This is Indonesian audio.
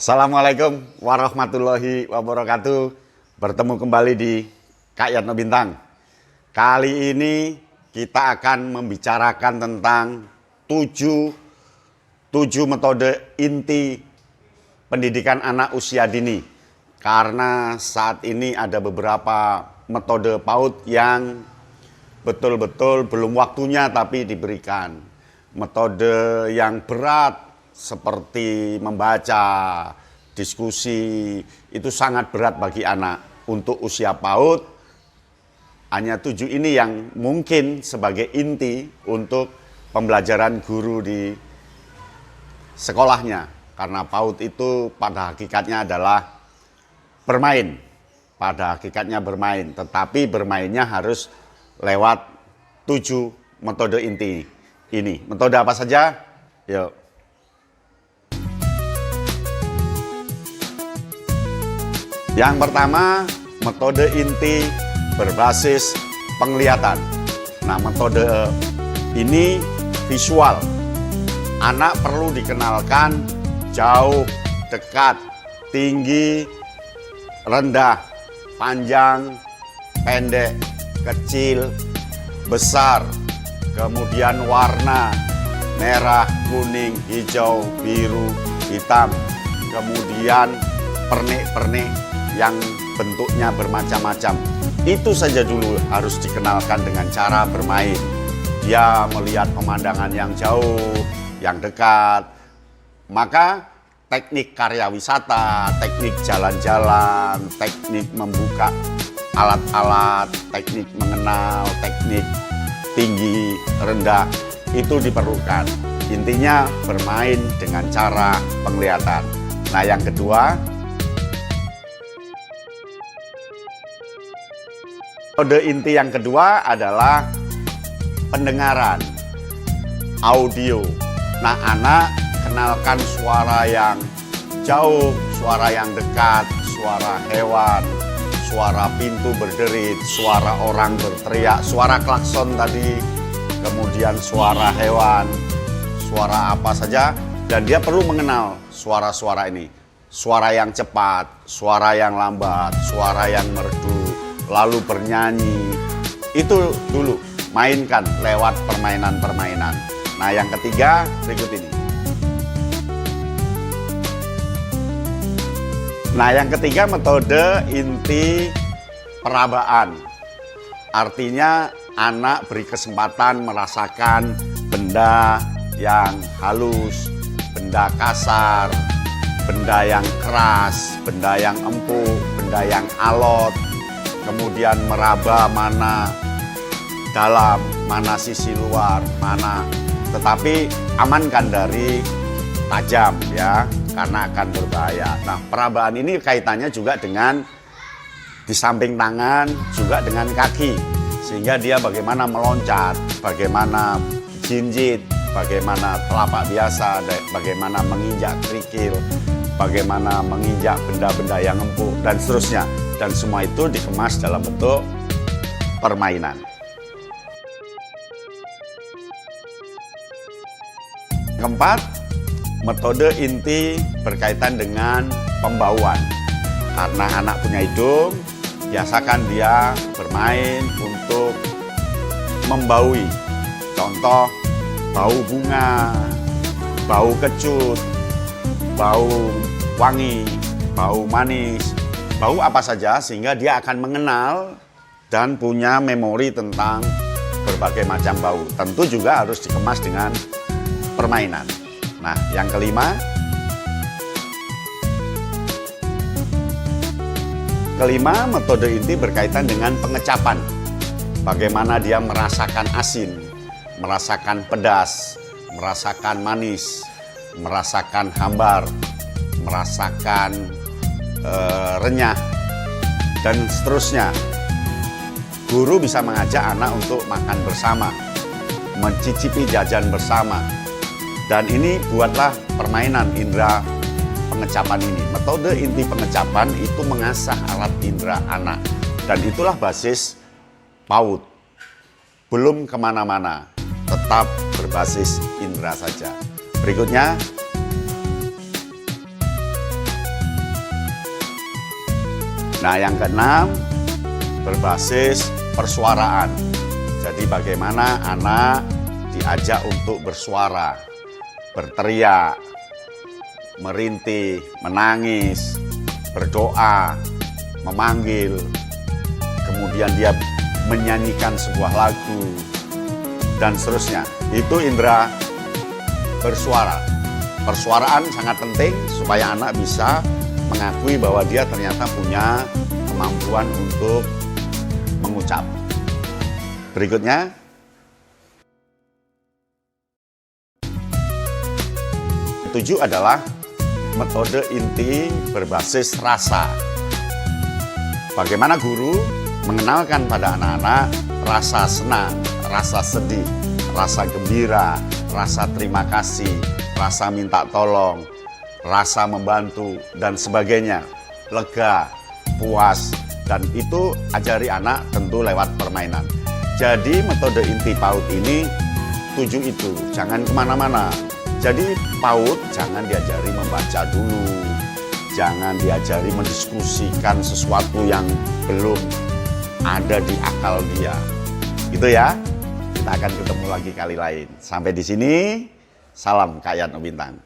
Assalamualaikum warahmatullahi wabarakatuh. Bertemu kembali di Kak Yatno Bintang. Kali ini kita akan membicarakan tentang 7 metode inti pendidikan anak usia dini. Karena saat ini ada beberapa metode PAUD yang betul-betul belum waktunya tapi diberikan. Metode yang berat seperti membaca, diskusi, itu sangat berat bagi anak. Untuk usia PAUD, hanya 7 ini yang mungkin sebagai inti untuk pembelajaran guru di sekolahnya. Karena PAUD itu pada hakikatnya adalah bermain. Pada hakikatnya bermain, tetapi bermainnya harus lewat 7 metode inti ini. Metode apa saja? Yuk. Yang pertama, metode inti berbasis penglihatan. Nah, metode ini visual. Anak perlu dikenalkan jauh, dekat, tinggi, rendah, panjang, pendek, kecil, besar, kemudian warna, merah, kuning, hijau, biru, hitam, kemudian pernik-pernik yang bentuknya bermacam-macam. Itu saja dulu harus dikenalkan dengan cara bermain. Dia melihat pemandangan yang jauh, yang dekat. Maka teknik karya wisata, teknik jalan-jalan, teknik membuka alat-alat, teknik mengenal, teknik tinggi, rendah, itu diperlukan. Intinya bermain dengan cara penglihatan. Nah, yang kedua, metode inti yang kedua adalah pendengaran, audio. Nah, anak kenalkan suara yang jauh, suara yang dekat, suara hewan, suara pintu berderit, suara orang berteriak, suara klakson tadi, kemudian suara hewan, suara apa saja. Dan dia perlu mengenal suara-suara ini. Suara yang cepat, suara yang lambat, suara yang merdu, lalu bernyanyi. Itu dulu, mainkan lewat permainan-permainan. Nah, yang ketiga berikut ini. Nah, yang ketiga metode inti perabaan. Artinya anak beri kesempatan merasakan benda yang halus, benda kasar, benda yang keras, benda yang empuk, benda yang alot. Kemudian meraba mana dalam, mana sisi luar, mana. Tetapi amankan dari tajam ya, karena akan berbahaya. Nah, perabaan ini kaitannya juga dengan di samping tangan, juga dengan kaki. Sehingga dia bagaimana meloncat, bagaimana jinjit, bagaimana telapak biasa, bagaimana menginjak kerikil, bagaimana menginjak benda-benda yang empuk, dan seterusnya. Dan semua itu dikemas dalam bentuk permainan. Keempat, metode inti berkaitan dengan pembauan. Karena anak punya hidung, biasakan dia bermain untuk membaui. Contoh, bau bunga, bau kecut, bau wangi, bau manis, bau apa saja, sehingga dia akan mengenal dan punya memori tentang berbagai macam bau. Tentu juga harus dikemas dengan permainan. Nah, yang kelima, metode inti berkaitan dengan pengecapan. Bagaimana dia merasakan asin, merasakan pedas, merasakan manis, merasakan hambar, merasakan renyah, dan seterusnya. Guru bisa mengajak anak untuk makan bersama, mencicipi jajan bersama. Dan ini buatlah permainan indera pengecapan ini. Metode inti pengecapan itu mengasah alat indera anak. Dan itulah basis PAUD. Belum kemana-mana, tetap berbasis indera saja. Berikutnya, Nah, yang keenam, berbasis persuaraan. Jadi bagaimana anak diajak untuk bersuara, berteriak, merintih, menangis, berdoa, memanggil, kemudian dia menyanyikan sebuah lagu, dan seterusnya. Itu indera bersuara. Persuaraan sangat penting supaya anak bisa mengakui bahwa dia ternyata punya kemampuan untuk mengucap. Berikutnya, ketujuh adalah metode inti berbasis rasa. Bagaimana guru mengenalkan pada anak-anak rasa senang, rasa sedih, rasa gembira, rasa terima kasih, rasa minta tolong, rasa membantu, dan sebagainya. Lega, puas, dan itu ajari anak tentu lewat permainan. Jadi metode inti PAUD ini 7 itu, jangan kemana-mana. Jadi PAUD jangan diajari membaca dulu, jangan diajari mendiskusikan sesuatu yang belum ada di akal dia. Gitu ya. Kita akan ketemu lagi kali lain. Sampai di sini, salam Kak Yatno Bintang.